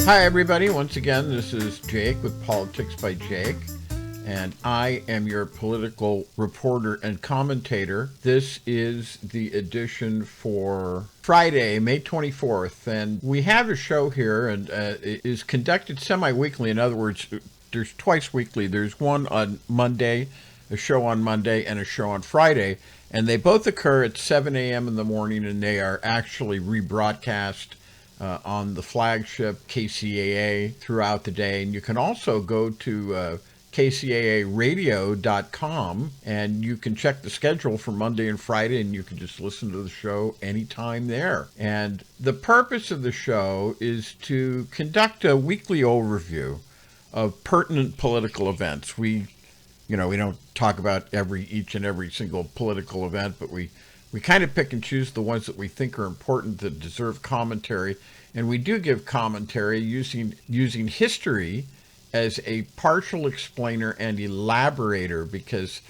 Hi, everybody. Once again, this is Jake with Politics by Jake, and I am your political reporter and commentator. This is the edition for Friday, May 24th, and we have a show here, and it is conducted semi-weekly. In other words, there's twice weekly. There's one on Monday, a show on Monday, and a show on Friday, and they both occur at 7 a.m. in the morning, and they are actually rebroadcast on the flagship KCAA throughout the day. And you can also go to kcaaradio.com and you can check the schedule for Monday and Friday, and you can just listen to the show anytime there. And the purpose of the show is to conduct a weekly overview of pertinent political events. We don't talk about each and every single political event, but we kind of pick and choose the ones that we think are important, that deserve commentary. And we do give commentary using history as a partial explainer and elaborator, because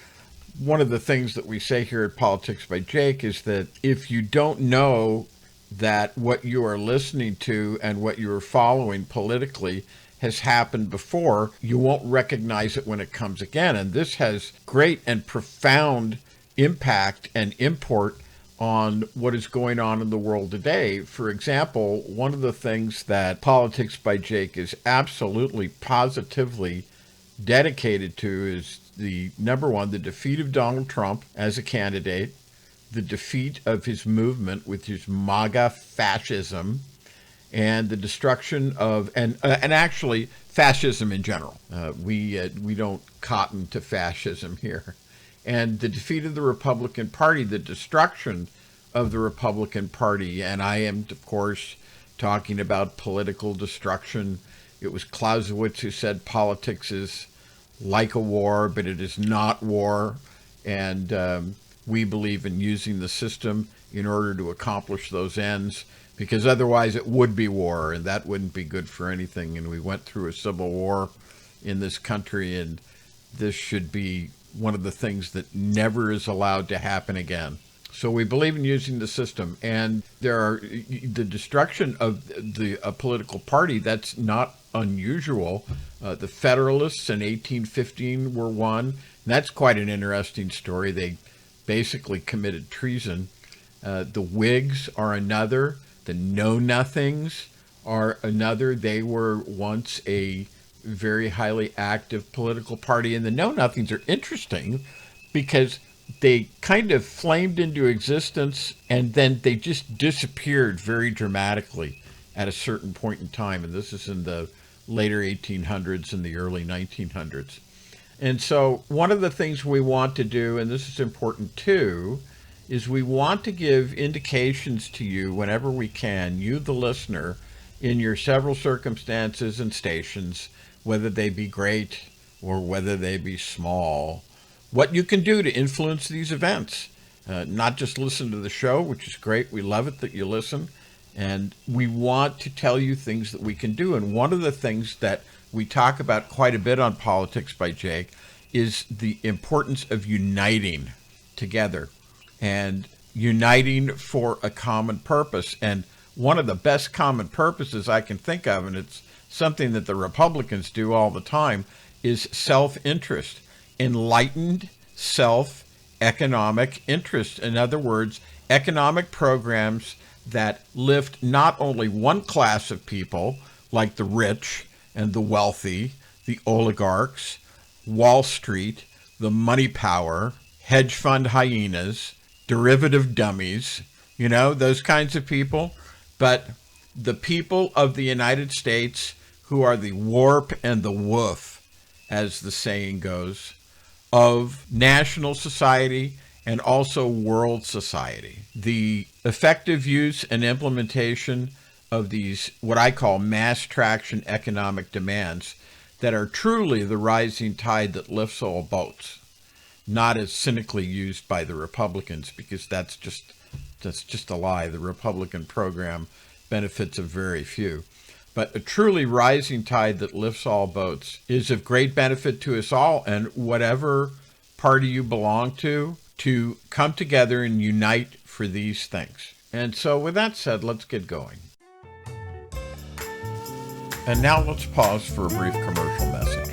one of the things that we say here at Politics by Jake is that if you don't know that what you are listening to and what you are following politically has happened before, you won't recognize it when it comes again. And this has great and profound impact and import on what is going on in the world today. For example, one of the things that Politics by Jake is absolutely positively dedicated to is the number one, the defeat of Donald Trump as a candidate, the defeat of his movement with his MAGA fascism, and the destruction of, and actually fascism in general. We don't cotton to fascism here. And the defeat of the Republican Party, the destruction of the Republican Party. And I am, of course, talking about political destruction. It was Clausewitz who said politics is like a war, but it is not war. And we believe in using the system in order to accomplish those ends, because otherwise it would be war, and that wouldn't be good for anything. And we went through a civil war in this country, and this should be one of the things that never is allowed to happen again. So we believe in using the system, and the destruction of the political party, that's not unusual. The Federalists in 1815 were one, and that's quite an interesting story. They basically committed treason. The Whigs are another. The Know-Nothings are another. They were once a very highly active political party. And the Know-Nothings are interesting because they kind of flamed into existence and then they just disappeared very dramatically at a certain point in time. And this is in the later 1800s and the early 1900s. And so one of the things we want to do, and this is important too, is we want to give indications to you whenever we can, you the listener, in your several circumstances and stations, whether they be great or whether they be small, what you can do to influence these events. Not just listen to the show, which is great. We love it that you listen. And we want to tell you things that we can do. And one of the things that we talk about quite a bit on Politics by Jake is the importance of uniting together and uniting for a common purpose. And one of the best common purposes I can think of, and it's something that the Republicans do all the time, is self-interest, enlightened self-economic interest. In other words, economic programs that lift not only one class of people, like the rich and the wealthy, the oligarchs, Wall Street, the money power, hedge fund hyenas, derivative dummies, those kinds of people, but the people of the United States who are the warp and the woof, as the saying goes, of national society and also world society. The effective use and implementation of these, what I call mass traction economic demands, that are truly the rising tide that lifts all boats, not as cynically used by the Republicans, because that's just a lie. The Republican program benefits a very few. But a truly rising tide that lifts all boats is of great benefit to us all, and whatever party you belong to come together and unite for these things. And so with that said, let's get going. And now let's pause for a brief commercial message.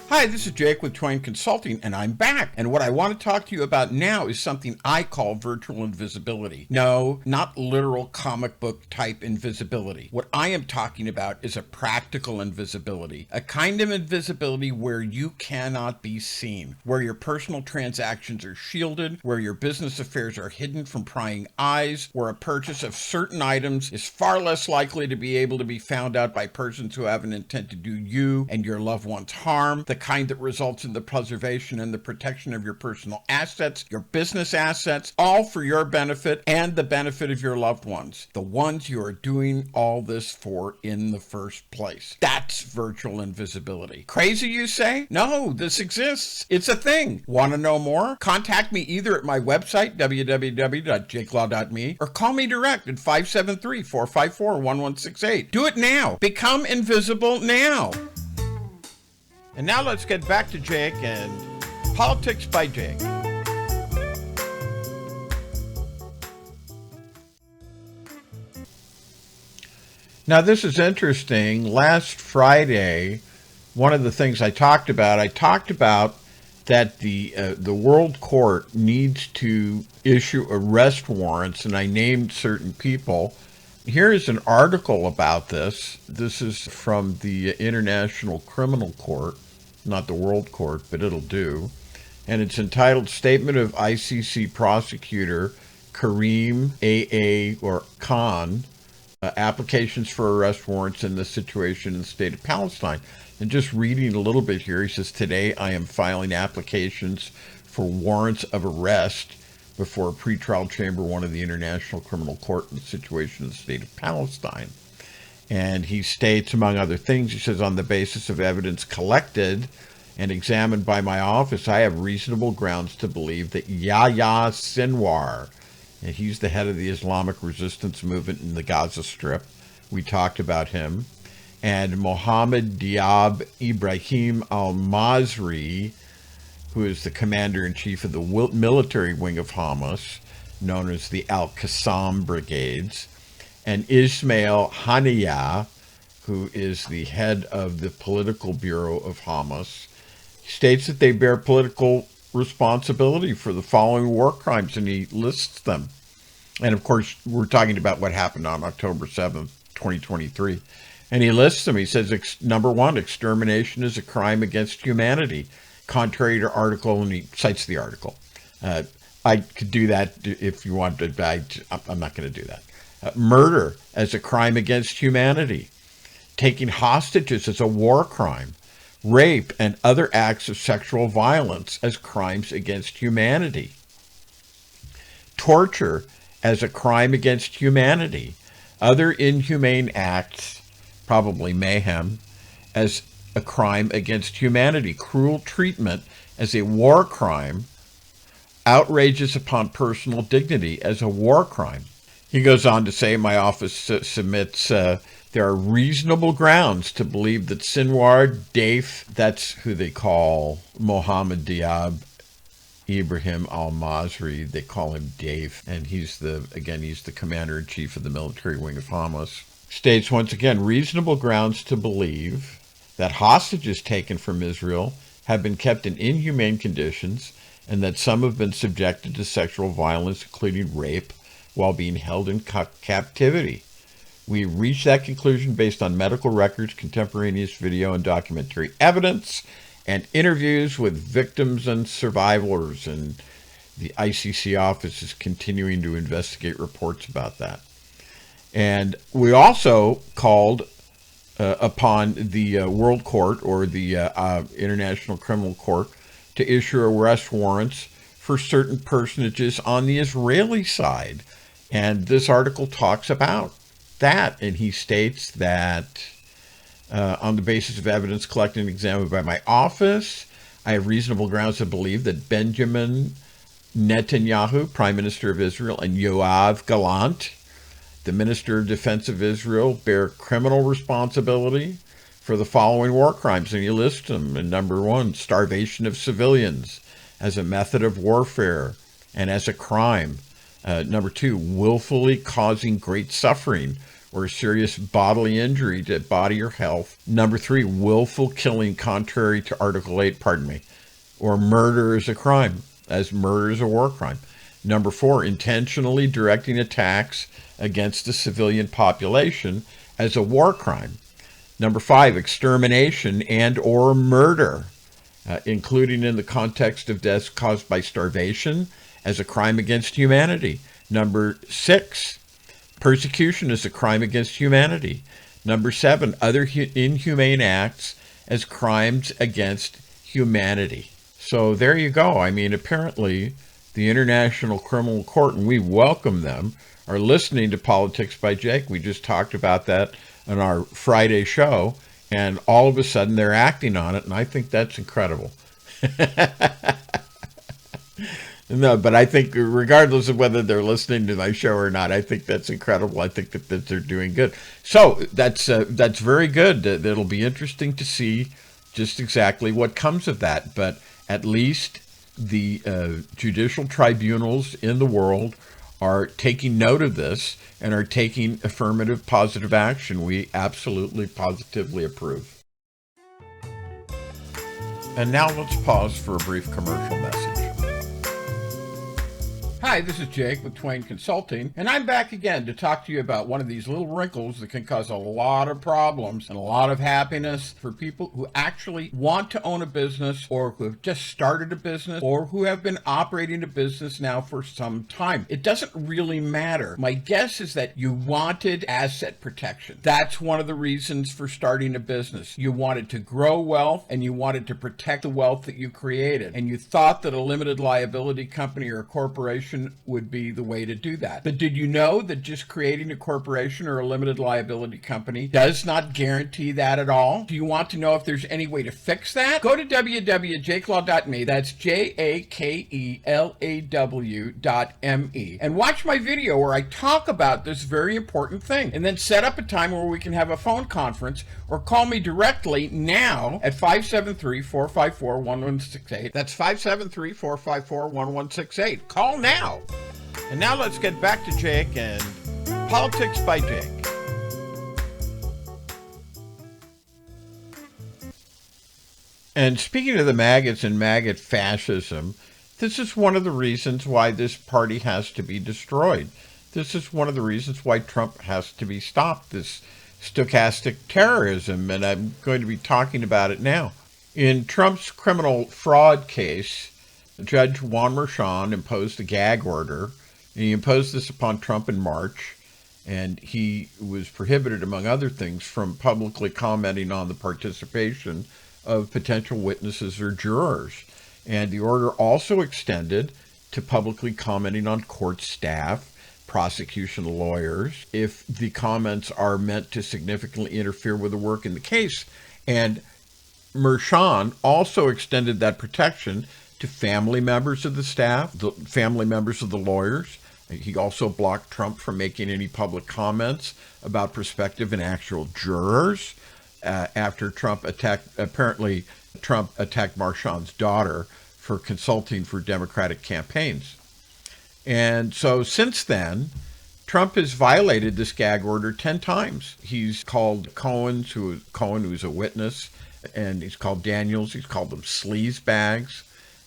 Hi, this is Jake with Twain Consulting, and I'm back. And what I want to talk to you about now is something I call virtual invisibility. No, not literal comic book type invisibility. What I am talking about is a practical invisibility, a kind of invisibility where you cannot be seen, where your personal transactions are shielded, where your business affairs are hidden from prying eyes, where a purchase of certain items is far less likely to be able to be found out by persons who have an intent to do you and your loved ones harm, the kind that results in the preservation and the protection of your personal assets, your business assets, all for your benefit and the benefit of your loved ones, the ones you are doing all this for in the first place. That's virtual invisibility. Crazy, you say? No, this exists. It's a thing. Want to know more? Contact me either at my website, www.jakelaw.me, or call me direct at 573-454-1168. Do it now. Become invisible now. And now let's get back to Jake and Politics by Jake. Now this is interesting. Last Friday, one of the things I talked about that the World Court needs to issue arrest warrants, and I named certain people. Here is an article about this. This is from the International Criminal Court, not the World Court, but it'll do. And it's entitled Statement of ICC Prosecutor Karim A.A. or Khan, Applications for Arrest Warrants in the Situation in the State of Palestine. And just reading a little bit here, he says, today I am filing applications for warrants of arrest before a pretrial chamber 1 of the International Criminal Court in the situation in the State of Palestine. And he states, among other things, he says, on the basis of evidence collected and examined by my office, I have reasonable grounds to believe that Yahya Sinwar, and he's the head of the Islamic resistance movement in the Gaza Strip. We talked about him. And Mohammed Diab Ibrahim al-Mazri, who is the commander-in-chief of the military wing of Hamas, known as the Al-Qassam Brigades, and Ismail Haniyeh, who is the head of the political bureau of Hamas, states that they bear political responsibility for the following war crimes, and he lists them. And of course, we're talking about what happened on October 7th, 2023. And he lists them. He says, number 1, extermination is a crime against humanity, contrary to article, and he cites the article. I could do that if you wanted, but I'm not going to do that. Murder as a crime against humanity. Taking hostages as a war crime. Rape and other acts of sexual violence as crimes against humanity. Torture as a crime against humanity. Other inhumane acts, probably mayhem, as a crime against humanity. Cruel treatment as a war crime. Outrages upon personal dignity as a war crime. He goes on to say, my office submits, there are reasonable grounds to believe that Sinwar Daif, that's who they call Mohammed Diab Ibrahim al-Mazri, they call him Daif, and he's the commander-in-chief of the military wing of Hamas, states once again, reasonable grounds to believe that hostages taken from Israel have been kept in inhumane conditions and that some have been subjected to sexual violence, including rape, while being held in captivity. We reached that conclusion based on medical records, contemporaneous video and documentary evidence, and interviews with victims and survivors. And the ICC office is continuing to investigate reports about that. And we also called upon the World Court or the International Criminal Court to issue arrest warrants for certain personages on the Israeli side. And this article talks about that. And he states that on the basis of evidence collected and examined by my office, I have reasonable grounds to believe that Benjamin Netanyahu, Prime Minister of Israel, and Yoav Gallant, the Minister of Defense of Israel, bear criminal responsibility for the following war crimes. And he lists them. And number 1, starvation of civilians as a method of warfare and as a crime. Number 2, willfully causing great suffering, or serious bodily injury to body or health. Number 3, willful killing contrary to Article 8, or murder is a crime, as murder is a war crime. Number 4, intentionally directing attacks against the civilian population as a war crime. Number 5, extermination and or murder, including in the context of deaths caused by starvation, as a crime against humanity. Number 6, persecution is a crime against humanity. Number 7, other inhumane acts as crimes against humanity. So there you go. I mean, apparently the International Criminal Court, and we welcome them, are listening to Politics by Jake. We just talked about that on our Friday show, and all of a sudden they're acting on it, and I think that's incredible. No, but I think regardless of whether they're listening to my show or not, I think that's incredible. I think that they're doing good. So that's very good. It'll be interesting to see just exactly what comes of that. But at least the judicial tribunals in the world are taking note of this and are taking affirmative, positive action. We absolutely, positively approve. And now let's pause for a brief commercial message. Hi, this is Jake with Twain Consulting, and I'm back again to talk to you about one of these little wrinkles that can cause a lot of problems and a lot of happiness for people who actually want to own a business, or who have just started a business, or who have been operating a business now for some time. It doesn't really matter. My guess is that you wanted asset protection. That's one of the reasons for starting a business. You wanted to grow wealth, and you wanted to protect the wealth that you created, and you thought that a limited liability company or a corporation would be the way to do that. But did you know that just creating a corporation or a limited liability company does not guarantee that at all? Do you want to know if there's any way to fix that? Go to www.jakelaw.me, that's JAKELAW.me, and watch my video where I talk about this very important thing, and then set up a time where we can have a phone conference, or call me directly now at 573-454-1168. That's 573-454-1168. Call now. And now let's get back to Jake and Politics by Jake. And speaking of the maggots and maggot fascism, this is one of the reasons why this party has to be destroyed. This is one of the reasons why Trump has to be stopped, this stochastic terrorism, and I'm going to be talking about it now. In Trump's criminal fraud case, Judge Juan Merchan imposed a gag order, and he imposed this upon Trump in March, and he was prohibited, among other things, from publicly commenting on the participation of potential witnesses or jurors. And the order also extended to publicly commenting on court staff, prosecution lawyers, if the comments are meant to significantly interfere with the work in the case. And Merchan also extended that protection to family members of the staff, the family members of the lawyers. He also blocked Trump from making any public comments about prospective and actual jurors after Trump attacked Merchan's daughter for consulting for Democratic campaigns. And so since then, Trump has violated this gag order 10 times. He's called Cohen, who's a witness, and he's called Daniels. He's called them sleaze bags.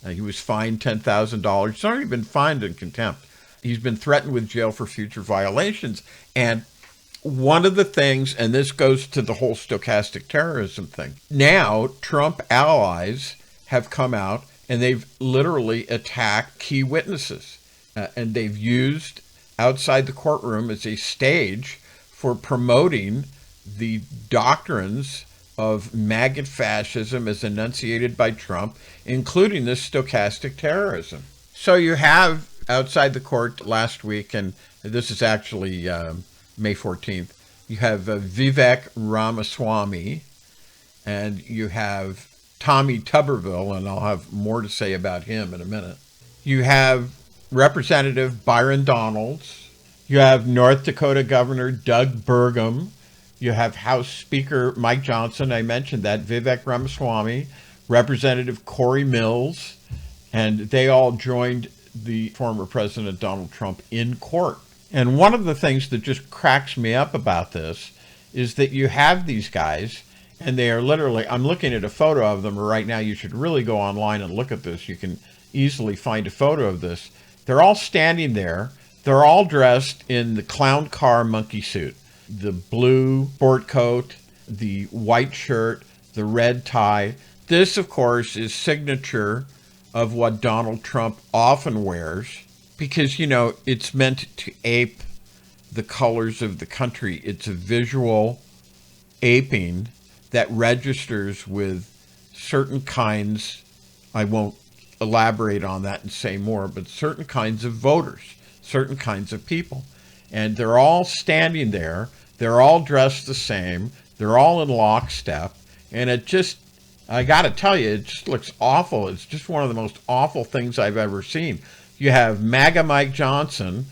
He was fined $10,000. He's already been fined in contempt. He's been threatened with jail for future violations. And one of the things, and this goes to the whole stochastic terrorism thing, now Trump allies have come out and they've literally attacked key witnesses. And they've used outside the courtroom as a stage for promoting the doctrines of maggot fascism as enunciated by Trump, including this stochastic terrorism. So you have outside the court last week, and this is actually May 14th, you have Vivek Ramaswamy, and you have Tommy Tuberville, and I'll have more to say about him in a minute. You have Representative Byron Donalds. You have North Dakota Governor Doug Burgum. You have House Speaker Mike Johnson. I mentioned that. Vivek Ramaswamy, Representative Corey Mills, and they all joined the former President Donald Trump in court. And one of the things that just cracks me up about this is that you have these guys, and they are literally, I'm looking at a photo of them right now. You should really go online and look at this. You can easily find a photo of this. They're all standing there. They're all dressed in the clown car monkey suit, the blue sport coat, the white shirt, the red tie. This, of course, is signature of what Donald Trump often wears because, you know, it's meant to ape the colors of the country. It's a visual aping that registers with certain kinds, I won't elaborate on that and say more, but certain kinds of voters, certain kinds of people. And they're all standing there. They're all dressed the same. They're all in lockstep. And it just, I got to tell you, it just looks awful. It's just one of the most awful things I've ever seen. You have MAGA Mike Johnson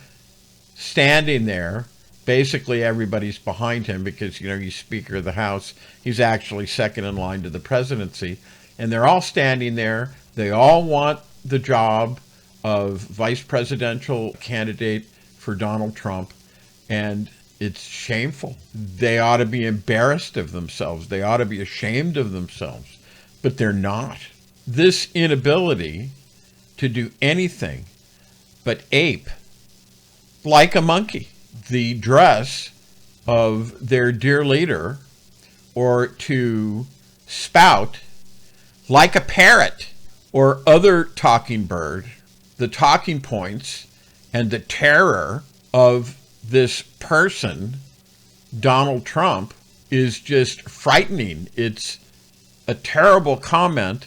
standing there. Basically, everybody's behind him because, you know, he's Speaker of the House. He's actually second in line to the presidency. And they're all standing there. They all want the job of vice presidential candidate for Donald Trump. And it's shameful. They ought to be embarrassed of themselves. They ought to be ashamed of themselves. But they're not. This inability to do anything but ape, like a monkey, the dress of their dear leader, or to spout, like a parrot or other talking bird, the talking points and the terror of this person, Donald Trump, is just frightening. It's a terrible comment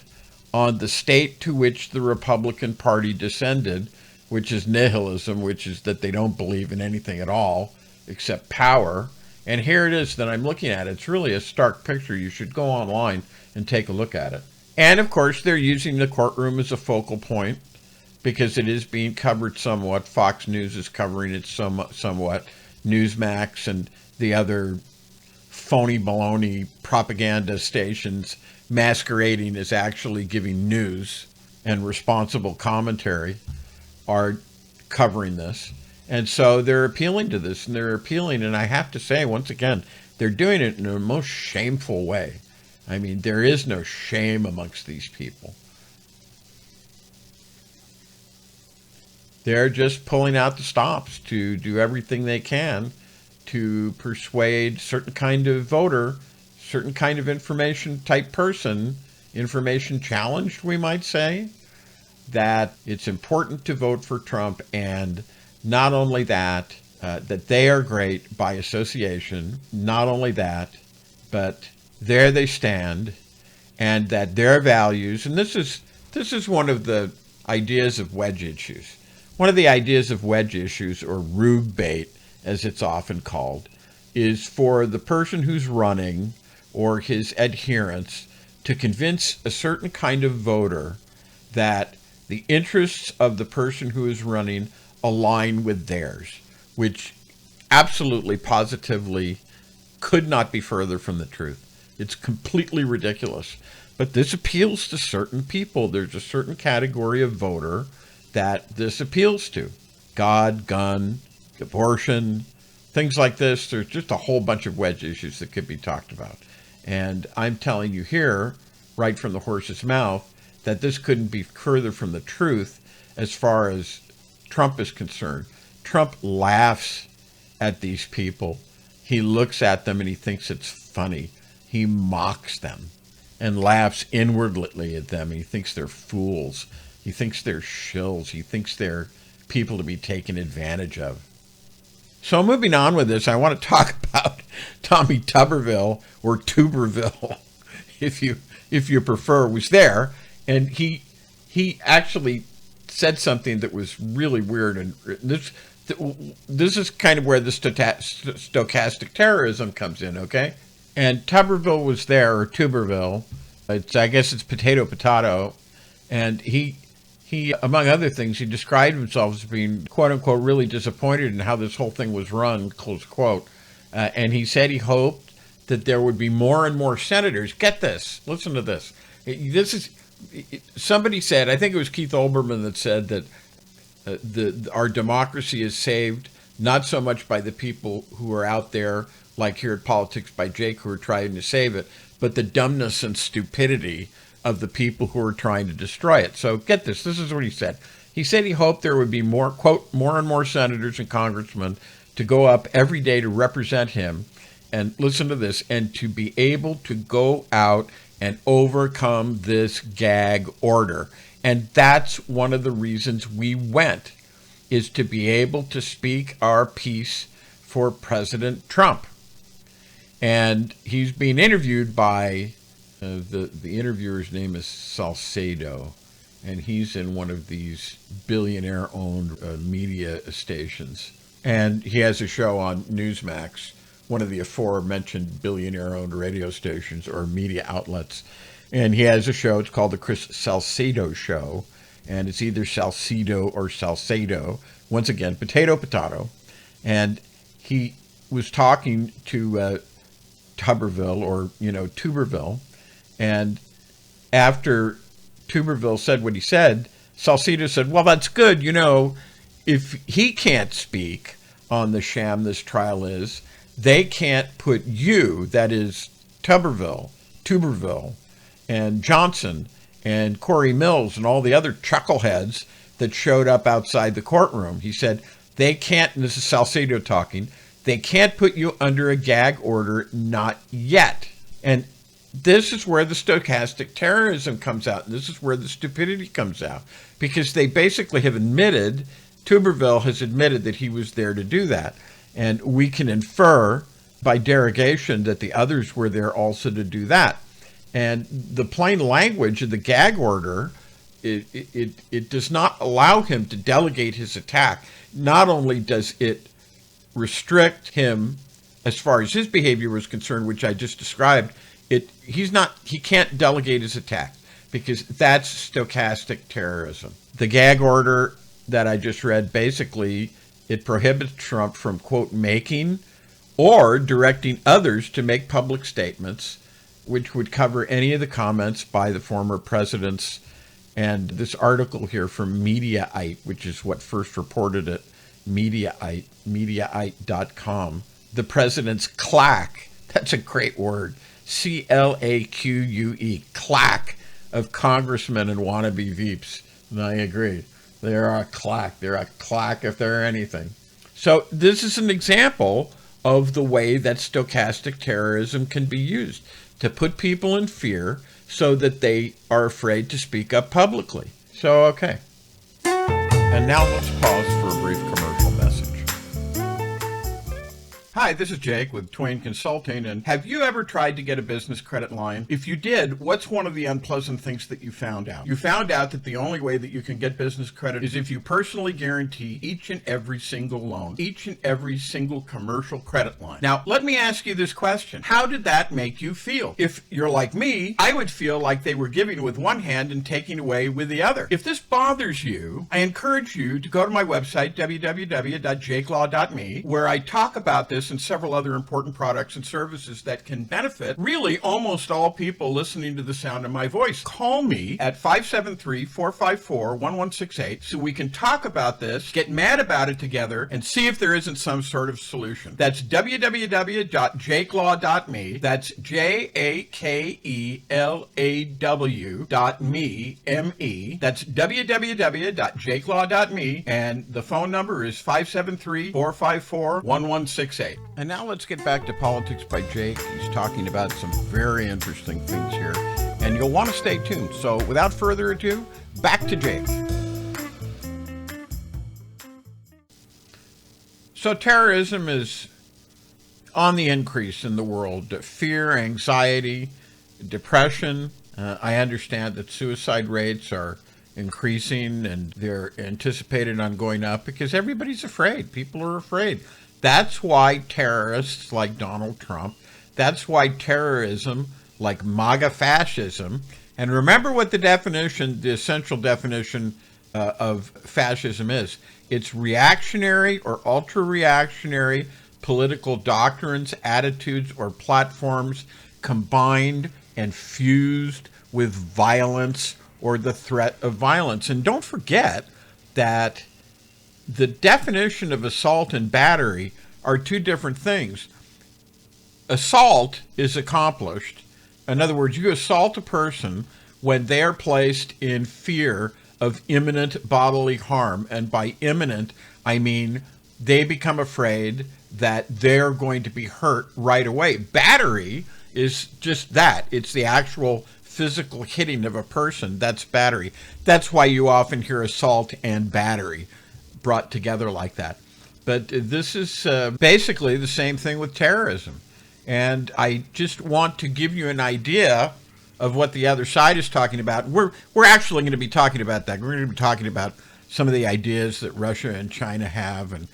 on the state to which the Republican Party descended, which is nihilism, which is that they don't believe in anything at all except power. And here it is that I'm looking at. It's really a stark picture. You should go online and take a look at it. And of course, they're using the courtroom as a focal point because it is being covered somewhat. Fox News is covering it somewhat. Newsmax and the other phony baloney propaganda stations masquerading as actually giving news and responsible commentary are covering this. And so they're appealing to this, and they're appealing, and I have to say, once again, they're doing it in a most shameful way. I mean, there is no shame amongst these people. They're just pulling out the stops to do everything they can to persuade certain kind of voter, certain kind of information type person, information challenged, we might say, that it's important to vote for Trump, and not only that, that they are great by association, not only that, but there they stand, and that their values, and this is one of the ideas of wedge issues. One of the ideas of wedge issues, or rube bait, as it's often called, is for the person who's running or his adherents to convince a certain kind of voter that the interests of the person who is running align with theirs, which absolutely, positively could not be further from the truth. It's completely ridiculous. But this appeals to certain people. There's a certain category of voter that this appeals to. God, gun, abortion, things like this. There's just a whole bunch of wedge issues that could be talked about. And I'm telling you here, right from the horse's mouth, that this couldn't be further from the truth as far as Trump is concerned. Trump laughs at these people. He looks at them and he thinks it's funny. He mocks them and laughs inwardly at them. He thinks they're fools. He thinks they're shills. He thinks they're people to be taken advantage of. So moving on with this, I want to talk about Tommy Tuberville, or Tuberville, if you prefer, was there. And he actually said something that was really weird. And this is kind of where the stochastic terrorism comes in, okay? And Tuberville was there, or Tuberville. I guess it's potato. And he, among other things, he described himself as being, quote unquote, really disappointed in how this whole thing was run, close quote. And he said he hoped that there would be more and more senators. Get this. Listen to this. Somebody said, I think it was Keith Olbermann that said that our democracy is saved not so much by the people who are out there, like here at Politics by Jake, who are trying to save it, but the dumbness and stupidity of the people who are trying to destroy it. So get this. This is what he said. He said he hoped there would be more, quote, more and more senators and congressmen to go up every day to represent him. And listen to this, and to be able to go out and overcome this gag order. And that's one of the reasons we went, is to be able to speak our piece for President Trump. And he's being interviewed by, the interviewer's name is Salcedo, and he's in one of these billionaire-owned media stations. And he has a show on Newsmax, one of the aforementioned billionaire-owned radio stations or media outlets. And he has a show, it's called the Chris Salcedo Show, and it's either Salcedo or Salcedo. Once again, potato, potato. And he was talking to Tuberville, or, Tuberville. And after Tuberville said what he said, Salcedo said, well, that's good. If he can't speak on the sham this trial is, they can't put you, that is Tuberville, and Johnson, and Corey Mills, and all the other chuckleheads that showed up outside the courtroom. He said, they can't, and this is Salcedo talking, they can't put you under a gag order, not yet. And this is where the stochastic terrorism comes out. And this is where the stupidity comes out, because they basically have admitted, Tuberville has admitted that he was there to do that. And we can infer by derogation that the others were there also to do that. And the plain language of the gag order, it does not allow him to delegate his attack. Not only does it restrict him as far as his behavior was concerned, which I just described, he can't delegate his attack, because that's stochastic terrorism. The gag order that I just read, basically, it prohibits Trump from, quote, making or directing others to make public statements which would cover any of the comments by the former presidents. And this article here from Mediaite, which is what first reported it, Mediaite.com, the president's claque, that's a great word, CLAQUE, claque of congressmen and wannabe veeps. And I agree. They're a claque. They're a claque if they're anything. So this is an example of the way that stochastic terrorism can be used to put people in fear so that they are afraid to speak up publicly. So, okay. And now let's pause for a brief commercial message. Hi, this is Jake with Twain Consulting, and have you ever tried to get a business credit line? If you did, what's one of the unpleasant things that you found out? You found out that the only way that you can get business credit is if you personally guarantee each and every single loan, each and every single commercial credit line. Now, let me ask you this question. How did that make you feel? If you're like me, I would feel like they were giving with one hand and taking away with the other. If this bothers you, I encourage you to go to my website, www.jakelaw.me, where I talk about this and several other important products and services that can benefit really almost all people listening to the sound of my voice. Call me at 573-454-1168 so we can talk about this, get mad about it together, and see if there isn't some sort of solution. That's www.jakelaw.me. That's JAKELAW.me, M-E. That's www.jakelaw.me, and the phone number is 573-454-1168. And now let's get back to Politics by Jake. He's talking about some very interesting things here, and you'll want to stay tuned. So without further ado, back to Jake. So terrorism is on the increase in the world. Fear, anxiety, depression. I understand that suicide rates are increasing, and they're anticipated on going up because everybody's afraid. People are afraid. That's why terrorists like Donald Trump, that's why terrorism like MAGA fascism, and remember what the definition, the essential definition of fascism is. It's reactionary or ultra-reactionary political doctrines, attitudes, or platforms combined and fused with violence or the threat of violence. And don't forget that the definition of assault and battery are two different things. Assault is accomplished. In other words, you assault a person when they are placed in fear of imminent bodily harm. And by imminent, I mean they become afraid that they're going to be hurt right away. Battery is just that. It's the actual physical hitting of a person. That's battery. That's why you often hear assault and battery brought together like that. But this is basically the same thing with terrorism. And I just want to give you an idea of what the other side is talking about. We're actually going to be talking about that. We're going to be talking about some of the ideas that Russia and China have, and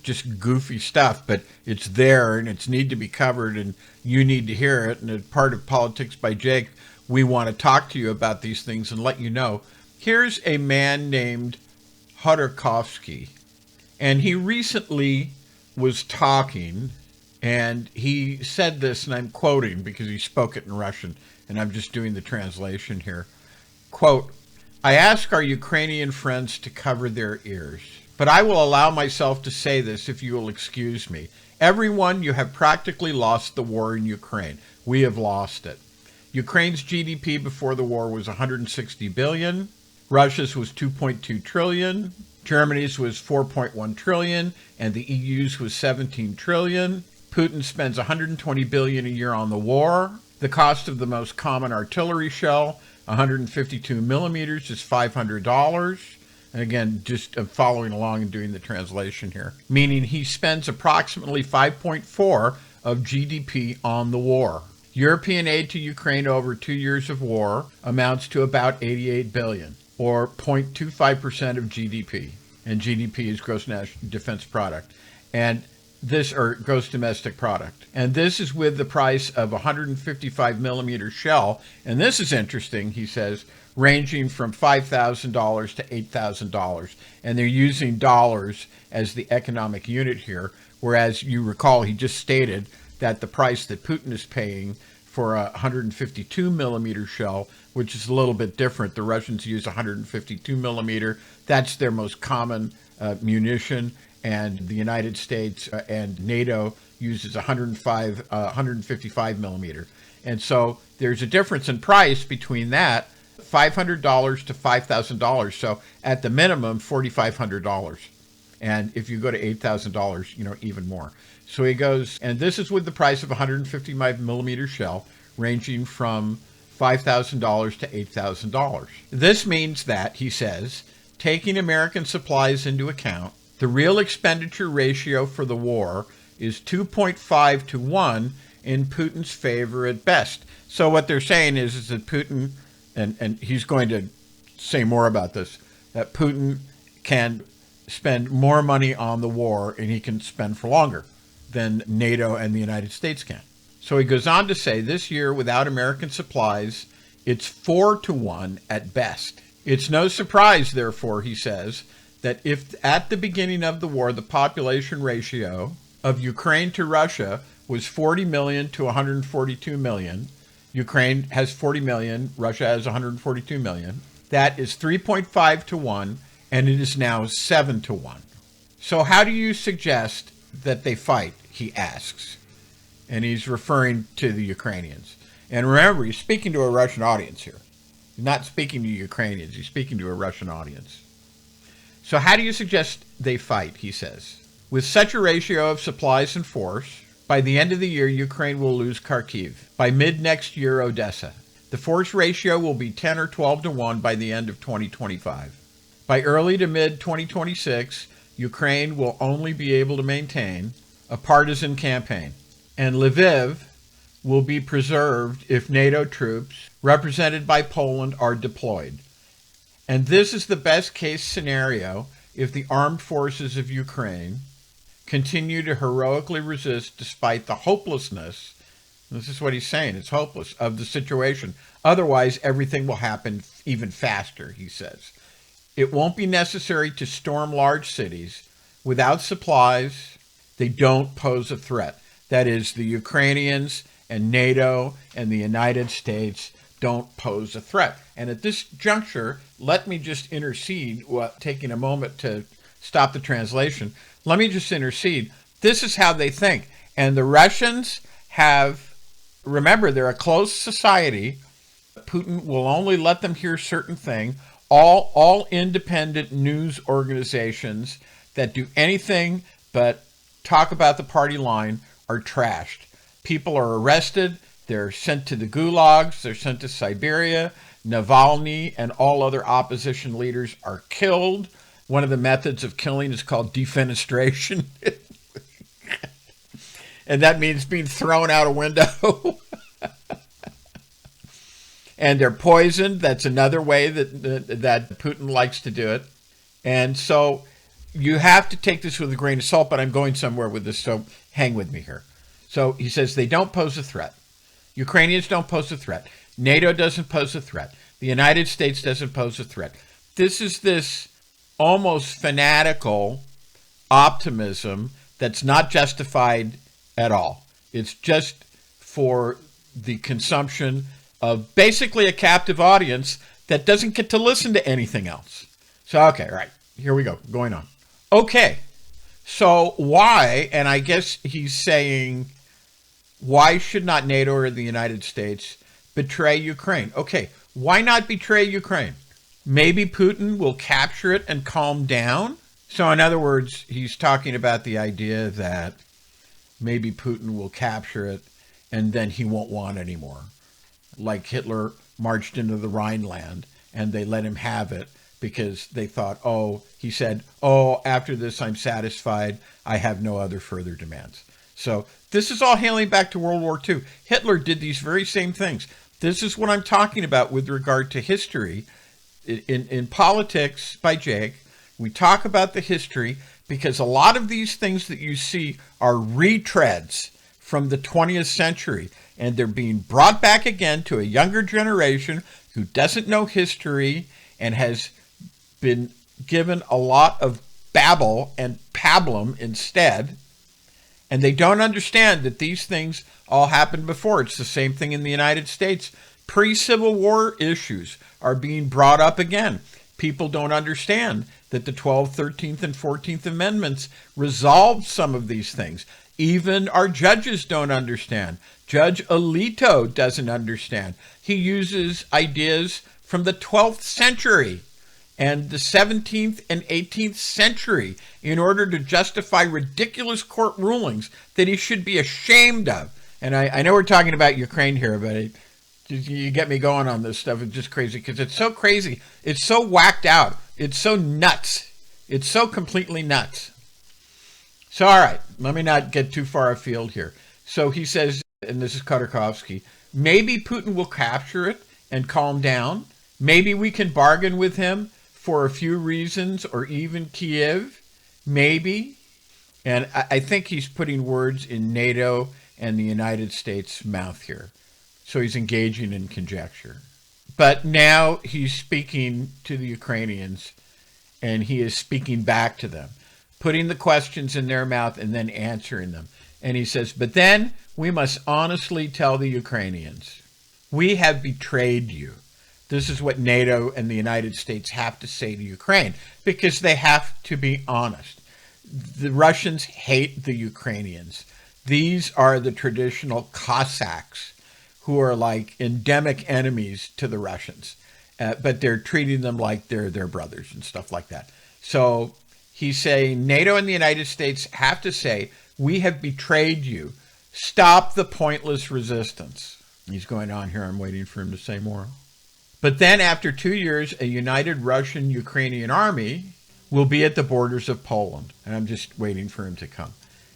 just goofy stuff, but it's there and it's need to be covered and you need to hear it. And as part of Politics by Jake, we want to talk to you about these things and let you know. Here's a man named Hodorkovsky, and he recently was talking, and he said this, and I'm quoting because he spoke it in Russian, and I'm just doing the translation here. Quote, "I ask our Ukrainian friends to cover their ears, but I will allow myself to say this if you will excuse me. Everyone, you have practically lost the war in Ukraine. We have lost it. Ukraine's GDP before the war was 160 billion. Russia's was 2.2 trillion. Germany's was 4.1 trillion, and the EU's was 17 trillion. Putin spends 120 billion a year on the war. The cost of the most common artillery shell, 152 millimeters, is $500. And again, just following along and doing the translation here, meaning he spends approximately 5.4 of GDP on the war. European aid to Ukraine over 2 years of war amounts to about 88 billion, or 0.25% of GDP. And GDP is gross national defense product. And this, or gross domestic product. And this is with the price of 155 millimeter shell. And this is interesting, he says, ranging from $5,000 to $8,000. And they're using dollars as the economic unit here. Whereas you recall, he just stated that the price that Putin is paying for a 152 millimeter shell, which is a little bit different. The Russians use 152 millimeter. That's their most common munition. And the United States and NATO uses 155 millimeter. And so there's a difference in price between that, $500 to $5,000. So at the minimum, $4,500. And if you go to $8,000, even more. So he goes, and this is with the price of 155 millimeter shell, ranging from $5,000 to $8,000. This means that, he says, taking American supplies into account, the real expenditure ratio for the war is 2.5 to 1 in Putin's favor at best. So what they're saying is that Putin, and he's going to say more about this, that Putin can spend more money on the war and he can spend for longer than NATO and the United States can. So he goes on to say this year without American supplies, it's 4 to 1 at best. It's no surprise, therefore, he says, that if at the beginning of the war, the population ratio of Ukraine to Russia was 40 million to 142 million, Ukraine has 40 million, Russia has 142 million, that is 3.5 to 1, and it is now 7 to 1. So how do you suggest that they fight, he asks. And he's referring to the Ukrainians. And remember, he's speaking to a Russian audience here. He's not speaking to Ukrainians, he's speaking to a Russian audience. So how do you suggest they fight, he says? With such a ratio of supplies and force, by the end of the year, Ukraine will lose Kharkiv. By mid-next year, Odessa. The force ratio will be 10 or 12 to 1 by the end of 2025. By early to mid-2026, Ukraine will only be able to maintain a partisan campaign. And Lviv will be preserved if NATO troops, represented by Poland, are deployed. And this is the best case scenario if the armed forces of Ukraine continue to heroically resist despite the hopelessness, this is what he's saying, it's hopeless, of the situation. Otherwise, everything will happen even faster, he says. It won't be necessary to storm large cities. Without supplies, they don't pose a threat. That is, the Ukrainians and NATO and the United States don't pose a threat. And at this juncture, let me just intercede, taking a moment to stop the translation. Let me just intercede. This is how they think. And the Russians have, remember, they're a closed society. Putin will only let them hear certain things. All independent news organizations that do anything but talk about the party line are trashed. People are arrested. They're sent to the gulags. They're sent to Siberia. Navalny and all other opposition leaders are killed. One of the methods of killing is called defenestration. And that means being thrown out a window. And they're poisoned. That's another way that Putin likes to do it. And so you have to take this with a grain of salt, but I'm going somewhere with this, so hang with me here. So he says they don't pose a threat. Ukrainians don't pose a threat. NATO doesn't pose a threat. The United States doesn't pose a threat. This is this almost fanatical optimism that's not justified at all. It's just for the consumption of basically a captive audience that doesn't get to listen to anything else. So, okay, all right, here we go, going on. Okay, so why, and I guess he's saying, why should not NATO or the United States betray Ukraine? Okay, why not betray Ukraine? Maybe Putin will capture it and calm down. So in other words, he's talking about the idea that maybe Putin will capture it and then he won't want any more. Like Hitler marched into the Rhineland and they let him have it because they thought, he said, after this I'm satisfied. I have no other further demands. So this is all hailing back to World War II. Hitler did these very same things. This is what I'm talking about with regard to history. In Politics by Jake, we talk about the history because a lot of these things that you see are retreads from the 20th century, and they're being brought back again to a younger generation who doesn't know history and has been given a lot of babble and pablum instead. And they don't understand that these things all happened before. It's the same thing in the United States. Pre-Civil War issues are being brought up again. People don't understand that the 12th, 13th, and 14th Amendments resolved some of these things. Even our judges don't understand. Judge Alito doesn't understand. He uses ideas from the 12th century and the 17th and 18th century in order to justify ridiculous court rulings that he should be ashamed of. And I know we're talking about Ukraine here, but you get me going on this stuff. It's just crazy because it's so crazy. It's so whacked out. It's so nuts. It's so completely nuts. So, all right, let me not get too far afield here. So he says, and this is Khodorkovsky, maybe Putin will capture it and calm down. Maybe we can bargain with him for a few reasons, or even Kiev. Maybe. And I think he's putting words in NATO and the United States' mouth here. So he's engaging in conjecture. But now he's speaking to the Ukrainians, and he is speaking back to them, putting the questions in their mouth and then answering them. And he says, but then we must honestly tell the Ukrainians, we have betrayed you. This is what NATO and the United States have to say to Ukraine, because they have to be honest. The Russians hate the Ukrainians. These are the traditional Cossacks who are like endemic enemies to the Russians, but they're treating them like they're their brothers and stuff like that. So he's saying NATO and the United States have to say, we have betrayed you. Stop the pointless resistance. He's going on here. I'm waiting for him to say more. But then after 2 years, a united Russian-Ukrainian army will be at the borders of Poland. And I'm just waiting for him to come.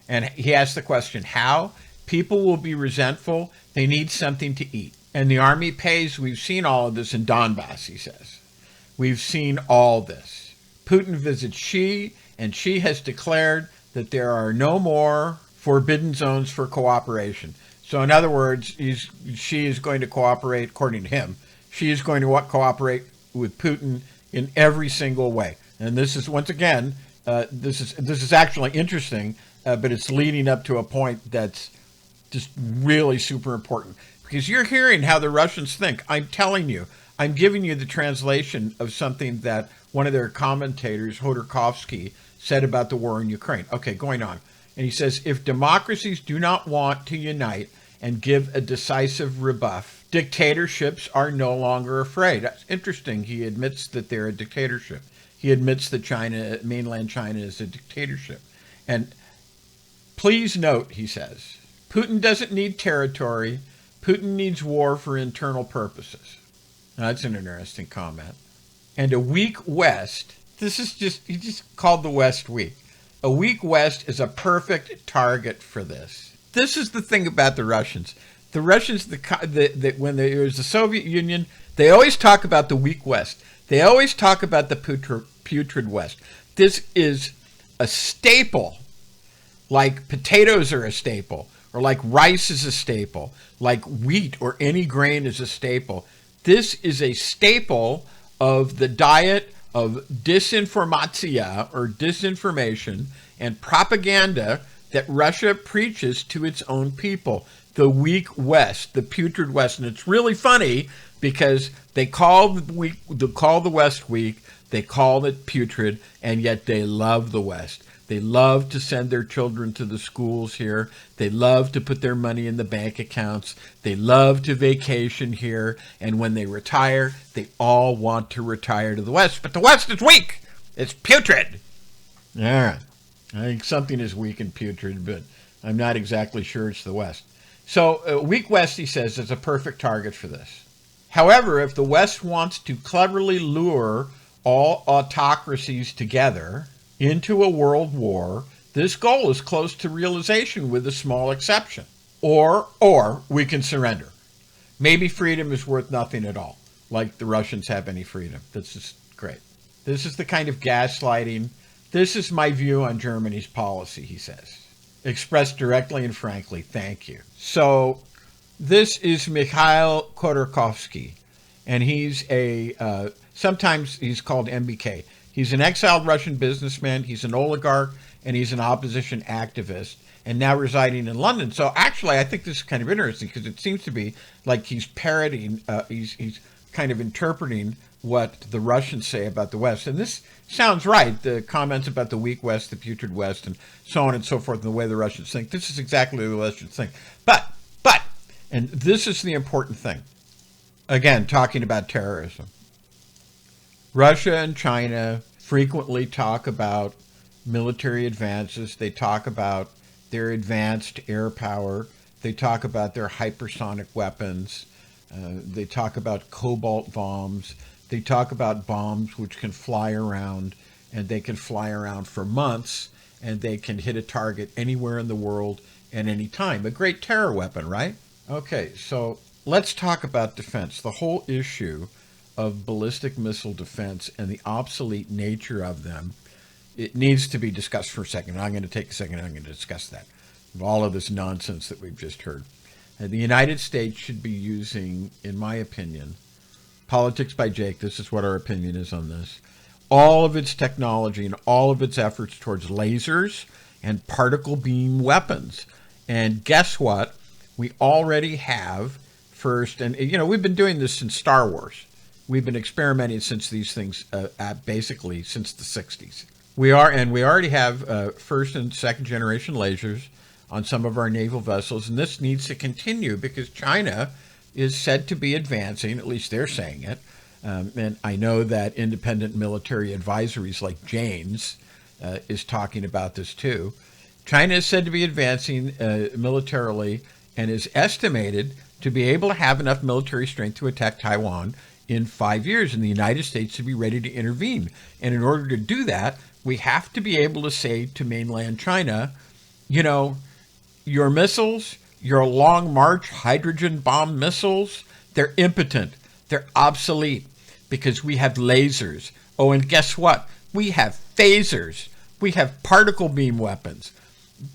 And he asks the question, how? People will be resentful. They need something to eat. And the army pays. We've seen all of this in Donbass, he says. We've seen all this. Putin visits Xi, and Xi has declared that there are no more forbidden zones for cooperation. So in other words, Xi is going to cooperate, according to him, Xi is going to cooperate with Putin in every single way. And this is, once again, this is actually interesting, but it's leading up to a point that's just really super important. Because you're hearing how the Russians think. I'm telling you, I'm giving you the translation of something that one of their commentators, Hodorkovsky, said about the war in Ukraine. Okay, going on. And he says, if democracies do not want to unite and give a decisive rebuff, dictatorships are no longer afraid. That's interesting. He admits that they're a dictatorship. He admits that China, mainland China, is a dictatorship. And please note, he says, Putin doesn't need territory. Putin needs war for internal purposes. Now, that's an interesting comment. And a weak West, he just called the West weak. A weak West is a perfect target for this. This is the thing about the Russians. The Russians, when there was the Soviet Union, they always talk about the weak West. They always talk about the putrid West. This is a staple, like potatoes are a staple, or like rice is a staple, like wheat or any grain is a staple. This is a staple of the diet of disinformatia, or disinformation, and propaganda that Russia preaches to its own people. The weak West, the putrid West. And it's really funny because they call the West weak, they call it putrid, and yet they love the West. They love to send their children to the schools here. They love to put their money in the bank accounts. They love to vacation here. And when they retire, they all want to retire to the West. But the West is weak. It's putrid. All right. I think something is weak and putrid, but I'm not exactly sure it's the West. So weak West, he says, is a perfect target for this. However, if the West wants to cleverly lure all autocracies together into a world war, this goal is close to realization with a small exception. Or we can surrender. Maybe freedom is worth nothing at all, like the Russians have any freedom. This is great. This is the kind of gaslighting. This is my view on Germany's policy, he says. Expressed directly and frankly, thank you. So this is Mikhail Khodorkovsky, and he's sometimes he's called MBK. He's an exiled Russian businessman, he's an oligarch, and he's an opposition activist, and now residing in London. So actually, I think this is kind of interesting because it seems to be like he's parroting, he's kind of interpreting what the Russians say about the West. And this sounds right, the comments about the weak West, the putrid West, and so on and so forth, and the way the Russians think. This is exactly the Russians think. But, and this is the important thing. Again, talking about terrorism. Russia and China frequently talk about military advances. They talk about their advanced air power. They talk about their hypersonic weapons. They talk about cobalt bombs. They talk about bombs which can fly around, and they can fly around for months, and they can hit a target anywhere in the world at any time. A great terror weapon, right? Okay, so let's talk about defense. The whole issue of ballistic missile defense and the obsolete nature of them, it needs to be discussed for a second. I'm going to take a second and I'm going to discuss that. All of this nonsense that we've just heard. The United States should be using, in my opinion, Politics by Jake, this is what our opinion is on this, all of its technology and all of its efforts towards lasers and particle beam weapons. And guess what? We already have first, and we've been doing this since Star Wars. We've been experimenting since these things, basically since the 60s. We already have first and second generation lasers on some of our naval vessels, and this needs to continue because China is said to be advancing, at least they're saying it, and I know that independent military advisories like Jane's is talking about this too. China is said to be advancing militarily and is estimated to be able to have enough military strength to attack Taiwan in 5 years, and the United States should be ready to intervene. And in order to do that, we have to be able to say to mainland China, your missiles, your Long March hydrogen bomb missiles, they're impotent. They're obsolete because we have lasers. Oh, and guess what? We have phasers. We have particle beam weapons.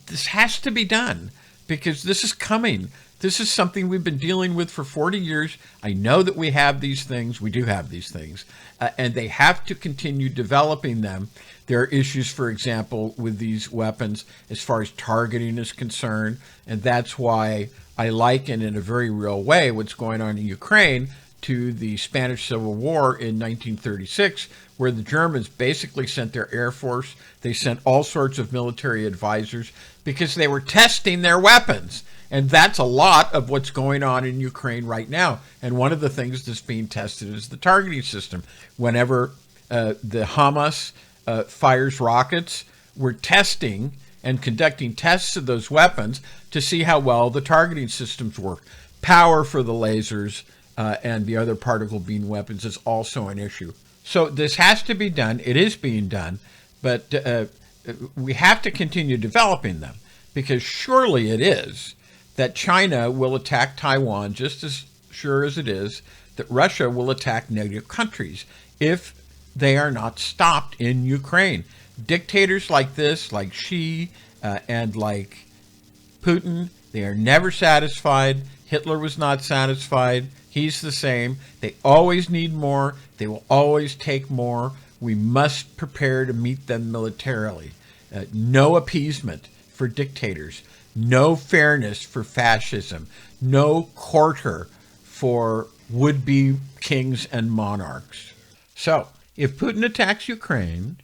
This has to be done because this is coming. This is something we've been dealing with for 40 years. I know that we have these things. We do have these things. And they have to continue developing them. There are issues, for example, with these weapons as far as targeting is concerned. And that's why I liken in a very real way what's going on in Ukraine to the Spanish Civil War in 1936, where the Germans basically sent their air force. They sent all sorts of military advisors because they were testing their weapons. And that's a lot of what's going on in Ukraine right now. And one of the things that's being tested is the targeting system. Whenever the Hamas fires rockets, we're testing and conducting tests of those weapons to see how well the targeting systems work. Power for the lasers and the other particle beam weapons is also an issue. So this has to be done. It is being done, but we have to continue developing them, because surely it is that China will attack Taiwan just as sure as it is that Russia will attack native countries if they are not stopped in Ukraine. Dictators like this, like Xi and like Putin, they are never satisfied. Hitler was not satisfied. He's the same. They always need more. They will always take more. We must prepare to meet them militarily. No appeasement for dictators. No fairness for fascism. No quarter for would-be kings and monarchs. So, if Putin attacks Ukraine,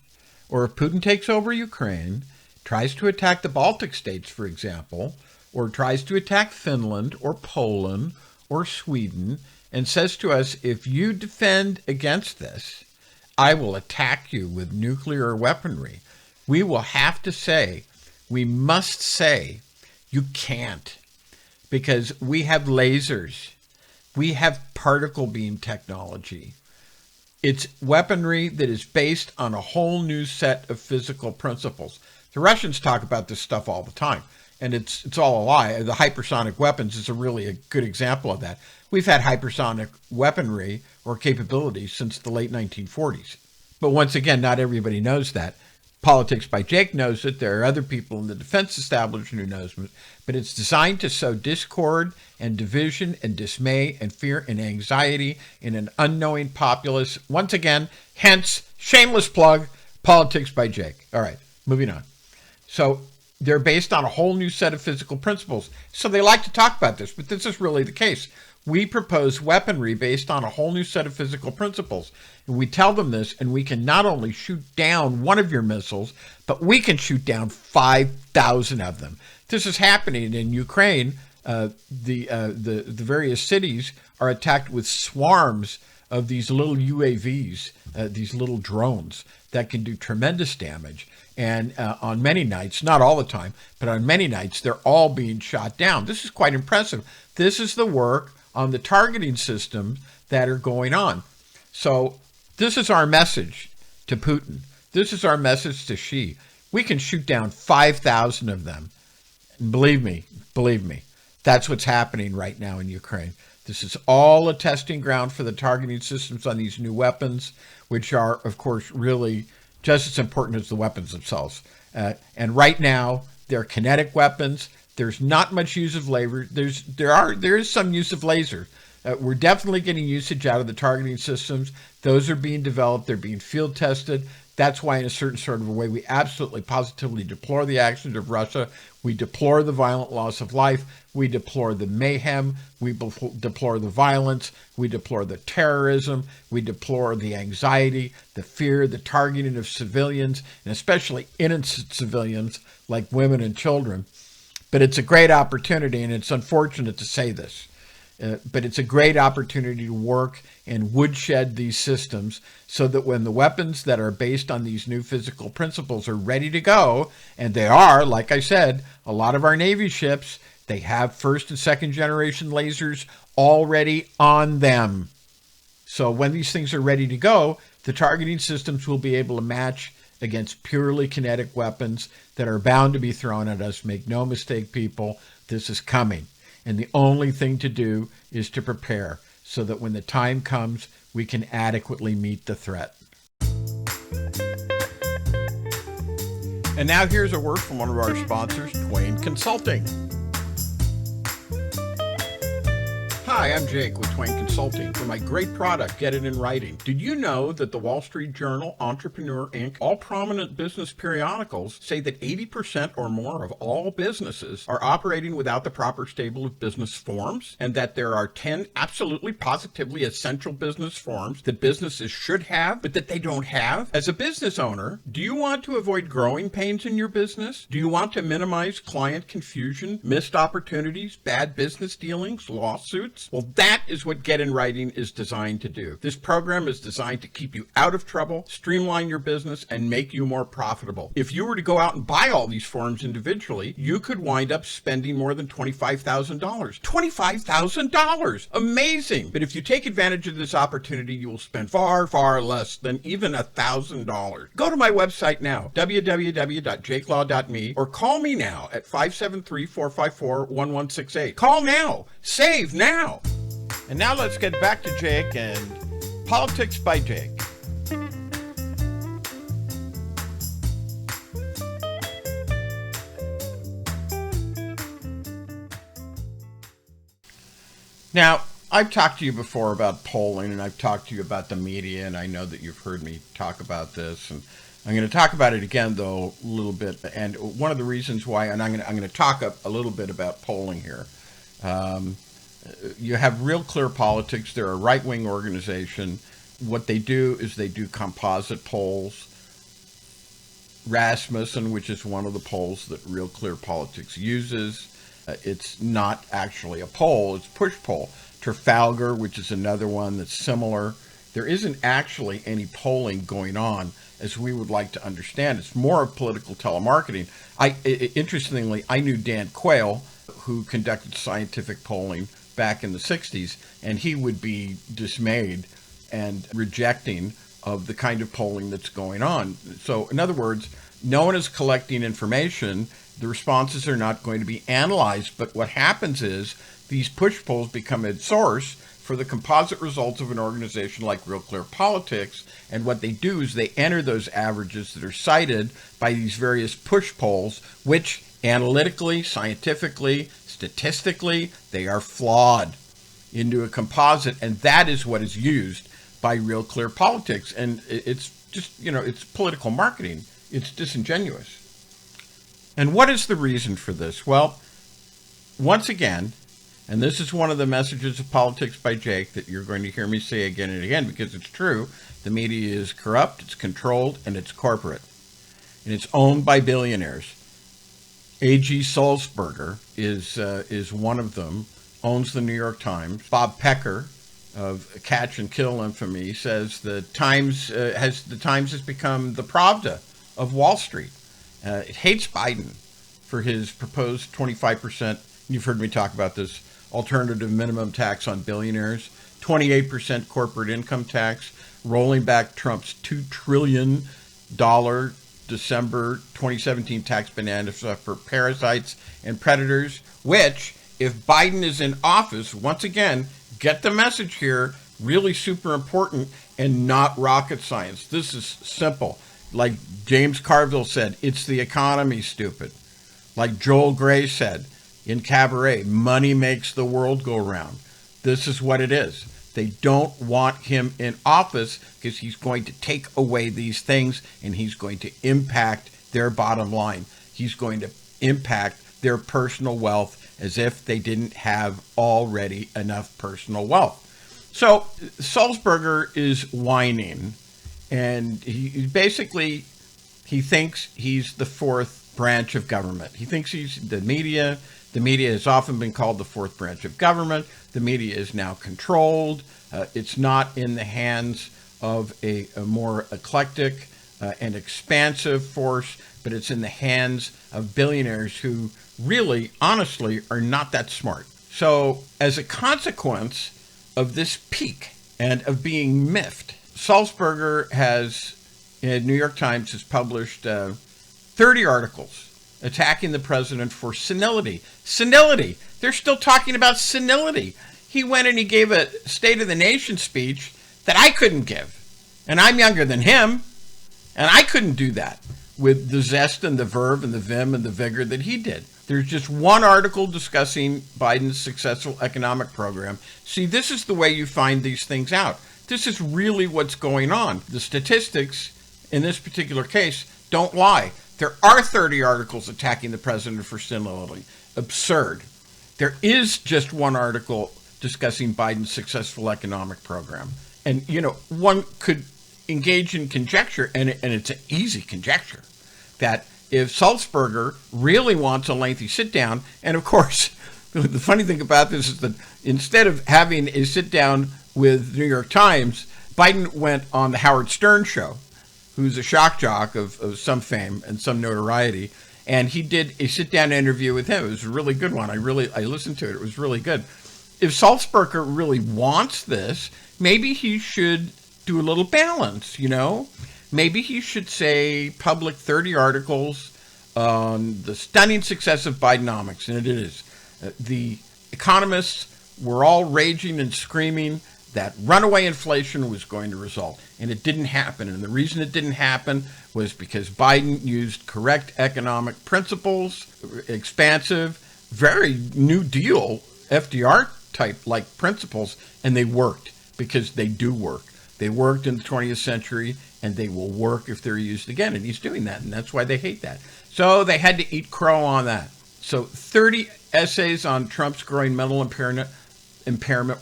or if Putin takes over Ukraine, tries to attack the Baltic states, for example, or tries to attack Finland or Poland or Sweden, and says to us, if you defend against this, I will attack you with nuclear weaponry, we will have to say, we must say, you can't, because we have lasers. We have particle beam technology. It's weaponry that is based on a whole new set of physical principles. The Russians talk about this stuff all the time, and it's all a lie. The hypersonic weapons is really a good example of that. We've had hypersonic weaponry or capabilities since the late 1940s. But once again, not everybody knows that. Politics by Jake knows it. There are other people in the defense establishment who knows it. But it's designed to sow discord and division and dismay and fear and anxiety in an unknowing populace. Once again, hence, shameless plug, Politics by Jake. All right, moving on. So they're based on a whole new set of physical principles. So they like to talk about this, but this is really the case. We propose weaponry based on a whole new set of physical principles. And we tell them this, and we can not only shoot down one of your missiles, but we can shoot down 5,000 of them. This is happening in Ukraine. The various cities are attacked with swarms of these little UAVs, these little drones that can do tremendous damage. And on many nights, not all the time, but on many nights, they're all being shot down. This is quite impressive. This is the work on the targeting systems that are going on. So this is our message to Putin. This is our message to Xi. We can shoot down 5,000 of them. And believe me, that's what's happening right now in Ukraine. This is all a testing ground for the targeting systems on these new weapons, which are, of course, really just as important as the weapons themselves. And right now, they're kinetic weapons. There's not much use of laser. There is some use of laser. We're definitely getting usage out of the targeting systems. Those are being developed. They're being field tested. That's why, in a certain sort of a way, we absolutely positively deplore the actions of Russia. We deplore the violent loss of life. We deplore the mayhem. We deplore the violence. We deplore the terrorism. We deplore the anxiety, the fear, the targeting of civilians, and especially innocent civilians like women and children. But it's a great opportunity, and it's unfortunate to say this, but it's a great opportunity to work and woodshed these systems so that when the weapons that are based on these new physical principles are ready to go, and they are, like I said, a lot of our Navy ships, they have first and second generation lasers already on them. So when these things are ready to go, the targeting systems will be able to match against purely kinetic weapons that are bound to be thrown at us. Make no mistake, people, this is coming. And the only thing to do is to prepare so that when the time comes, we can adequately meet the threat. And now here's a word from one of our sponsors, Twain Consulting. Hi, I'm Jake with Twain Consulting for my great product, Get It in Writing. Did you know that the Wall Street Journal, Entrepreneur Inc., all prominent business periodicals say that 80% or more of all businesses are operating without the proper stable of business forms, and that there are 10 absolutely positively essential business forms that businesses should have, but that they don't have? As a business owner, do you want to avoid growing pains in your business? Do you want to minimize client confusion, missed opportunities, bad business dealings, lawsuits? Well, that is what Get in Writing is designed to do. This program is designed to keep you out of trouble, streamline your business, and make you more profitable. If you were to go out and buy all these forms individually, you could wind up spending more than $25,000. $25,000! Amazing! But if you take advantage of this opportunity, you will spend far, far less than even $1,000. Go to my website now, www.jakelaw.me, or call me now at 573-454-1168. Call now! Save now! And now let's get back to Jake and Politics by Jake. Now, I've talked to you before about polling, and I've talked to you about the media, and I know that you've heard me talk about this, and I'm going to talk about it again, though, a little bit. And one of the reasons why, and I'm going to talk a little bit about polling here. You have Real Clear Politics. They're a right-wing organization. What they do is they do composite polls. Rasmussen, which is one of the polls that Real Clear Politics uses, it's not actually a poll, it's push poll. Trafalgar, which is another one that's similar. There isn't actually any polling going on as we would like to understand. It's more of political telemarketing. Interestingly, I knew Dan Quayle, who conducted scientific polling back in the 60s, and he would be dismayed and rejecting of the kind of polling that's going on. So, in other words, no one is collecting information. The responses are not going to be analyzed, but what happens is these push polls become a source for the composite results of an organization like Real Clear Politics, and what they do is they enter those averages that are cited by these various push polls, which analytically, scientifically, statistically, they are flawed into a composite, and that is what is used by Real Clear Politics. And it's just, it's political marketing. It's disingenuous. And what is the reason for this? Well, once again, and this is one of the messages of Politics by Jake that you're going to hear me say again and again because it's true, the media is corrupt, it's controlled, and it's corporate. And it's owned by billionaires. A.G. Sulzberger is one of them, owns the New York Times. Bob Pecker of Catch and Kill infamy says the Times has become the Pravda of Wall Street. It hates Biden for his proposed 25%, you've heard me talk about this, alternative minimum tax on billionaires, 28% corporate income tax, rolling back Trump's $2 trillion December 2017 tax bonanza for parasites and predators, which, if Biden is in office, once again, get the message here, really super important and not rocket science. This is simple. Like James Carville said, it's the economy, stupid. Like Joel Gray said in Cabaret, money makes the world go round. This is what it is. They don't want him in office because he's going to take away these things and he's going to impact their bottom line. He's going to impact their personal wealth as if they didn't have already enough personal wealth. So Sulzberger is whining, and he thinks he's the fourth branch of government. He thinks he's the media. The media has often been called the fourth branch of government. The media is now controlled. It's not in the hands of a more eclectic and expansive force, but it's in the hands of billionaires who really, honestly, are not that smart. So as a consequence of this peak and of being miffed, Sulzberger has, in New York Times, has published 30 articles attacking the president for senility. Senility. They're still talking about senility. He went and he gave a State of the Nation speech that I couldn't give. And I'm younger than him, and I couldn't do that. with the zest and the verve and the vim and the vigor that he did. There's just one article discussing Biden's successful economic program. See, this is the way you find these things out. This is really what's going on. The statistics in this particular case don't lie. There are 30 articles attacking the president for senility. Absurd. There is just one article discussing Biden's successful economic program. And, one could engage in conjecture, and it's an easy conjecture, that if Sulzberger really wants a lengthy sit-down, and of course, the funny thing about this is that instead of having a sit-down with the New York Times, Biden went on the Howard Stern show, who's a shock jock of some fame and some notoriety, and he did a sit-down interview with him. It was a really good one. I listened to it. It was really good. If Sulzberger really wants this, maybe he should do a little balance, Maybe he should say public 30 articles on the stunning success of Bidenomics, and it is. The economists were all raging and screaming that runaway inflation was going to result, and it didn't happen. And the reason it didn't happen was because Biden used correct economic principles, expansive, very New Deal, FDR type like principles, and they worked because they do work. They worked in the 20th century, and they will work if they're used again. And he's doing that, and that's why they hate that. So they had to eat crow on that. So 30 essays on Trump's growing mental impairment.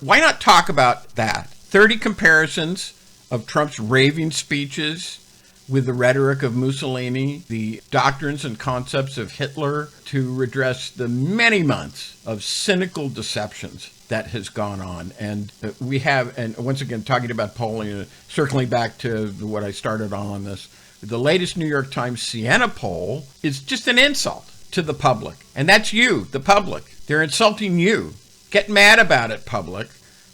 Why not talk about that? 30 comparisons of Trump's raving speeches with the rhetoric of Mussolini, the doctrines and concepts of Hitler, to redress the many months of cynical deceptions that has gone on. And we have, and once again, talking about polling, circling back to what I started on this, the latest New York Times Siena poll is just an insult to the public. And that's you, the public. They're insulting you. Get mad about it, public,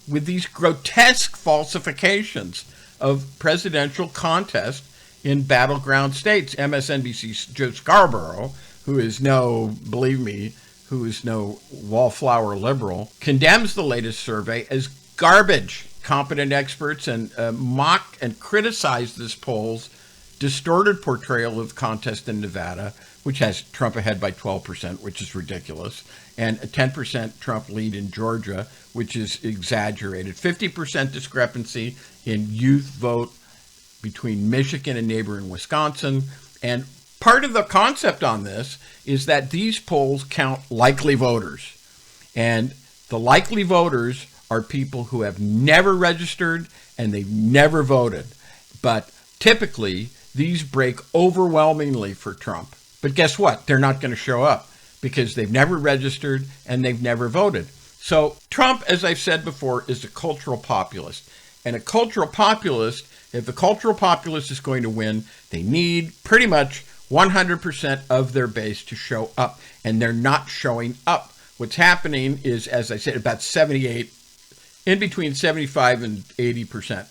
with these grotesque falsifications of presidential contest in battleground states. MSNBC's Joe Scarborough, who is no wallflower liberal, condemns the latest survey as garbage. Competent experts and mock and criticize this poll's distorted portrayal of the contest in Nevada, which has Trump ahead by 12%, which is ridiculous, and a 10% Trump lead in Georgia, which is exaggerated. 50% discrepancy in youth vote between Michigan and neighboring Wisconsin. And part of the concept on this is that these polls count likely voters. And the likely voters are people who have never registered and they've never voted. But typically, these break overwhelmingly for Trump. But guess what? They're not going to show up because they've never registered and they've never voted. So Trump, as I've said before, is a cultural populist. And a cultural populist, if the cultural populist is going to win, they need pretty much 100% of their base to show up. And they're not showing up. What's happening is, as I said, about 78, in between 75 and 80%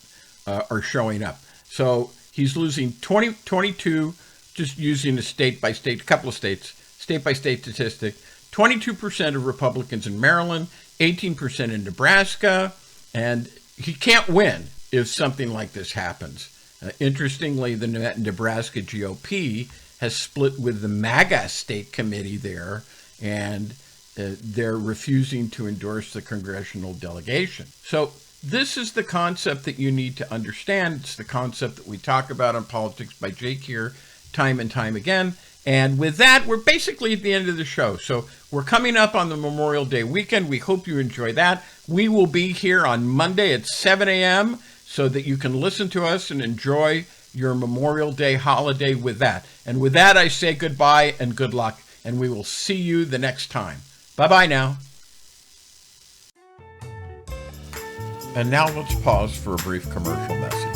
are showing up. So he's losing 22, just using a state-by-state, a couple of states, state-by-state statistic, 22% of Republicans in Maryland, 18% in Nebraska, and he can't win if something like this happens. Interestingly, the Nebraska GOP has split with the MAGA state committee there, and they're refusing to endorse the congressional delegation. So this is the concept that you need to understand. It's the concept that we talk about on Politics by Jake here time and time again. And with that, we're basically at the end of the show. So we're coming up on the Memorial Day weekend. We hope you enjoy that. We will be here on Monday at 7 a.m. so that you can listen to us and enjoy your Memorial Day holiday with that. And with that, I say goodbye and good luck. And we will see you the next time. Bye-bye now. And now let's pause for a brief commercial message.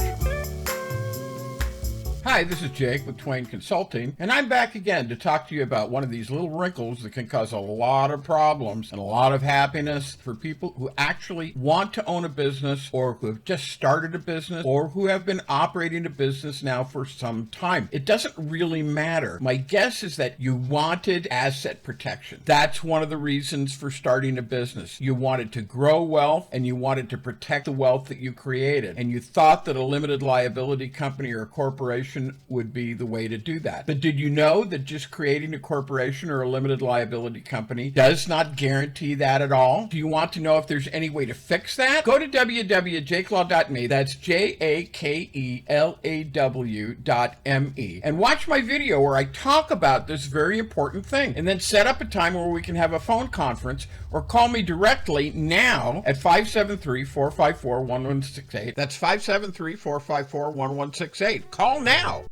Hi, this is Jake with Twain Consulting, and I'm back again to talk to you about one of these little wrinkles that can cause a lot of problems and a lot of happiness for people who actually want to own a business, or who have just started a business, or who have been operating a business now for some time. It doesn't really matter. My guess is that you wanted asset protection. That's one of the reasons for starting a business. You wanted to grow wealth, and you wanted to protect the wealth that you created, and you thought that a limited liability company or a corporation corporation would be the way to do that. But did you know that just creating a corporation or a limited liability company does not guarantee that at all? Do you want to know if there's any way to fix that? Go to www.jakelaw.me, that's JAKELAW.me, and watch my video where I talk about this very important thing, and then set up a time where we can have a phone conference, or call me directly now at 573-454-1168. That's 573-454-1168. Call now.